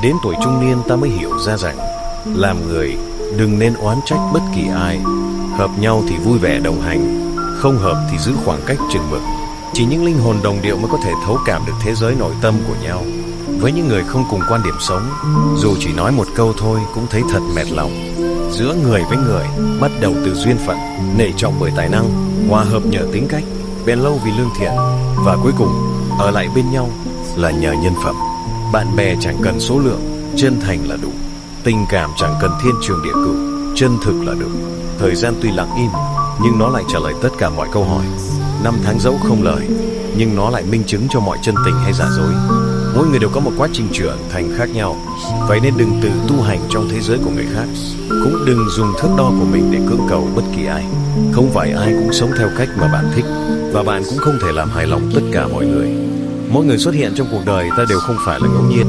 Đến tuổi trung niên ta mới hiểu ra rằng làm người đừng nên oán trách bất kỳ ai. Hợp nhau thì vui vẻ đồng hành, không hợp thì giữ khoảng cách chừng mực. Chỉ những linh hồn đồng điệu mới có thể thấu cảm được thế giới nội tâm của nhau. Với những người không cùng quan điểm sống, dù chỉ nói một câu thôi cũng thấy thật mệt lòng. Giữa người với người, bắt đầu từ duyên phận, nể trọng bởi tài năng, hòa hợp nhờ tính cách, bền lâu vì lương thiện, và cuối cùng ở lại bên nhau là nhờ nhân phẩm. Bạn bè chẳng cần số lượng, chân thành là đủ. Tình cảm chẳng cần thiên trường địa cửu, chân thực là được. Thời gian tuy lặng im, nhưng nó lại trả lời tất cả mọi câu hỏi. Năm tháng dẫu không lời, nhưng nó lại minh chứng cho mọi chân tình hay giả dối. Mỗi người đều có một quá trình trưởng thành khác nhau. Vậy nên đừng tự tu hành trong thế giới của người khác, cũng đừng dùng thước đo của mình để cưỡng cầu bất kỳ ai. Không phải ai cũng sống theo cách mà bạn thích, và bạn cũng không thể làm hài lòng tất cả mọi người. Mỗi người xuất hiện trong cuộc đời ta đều không phải là ngẫu nhiên.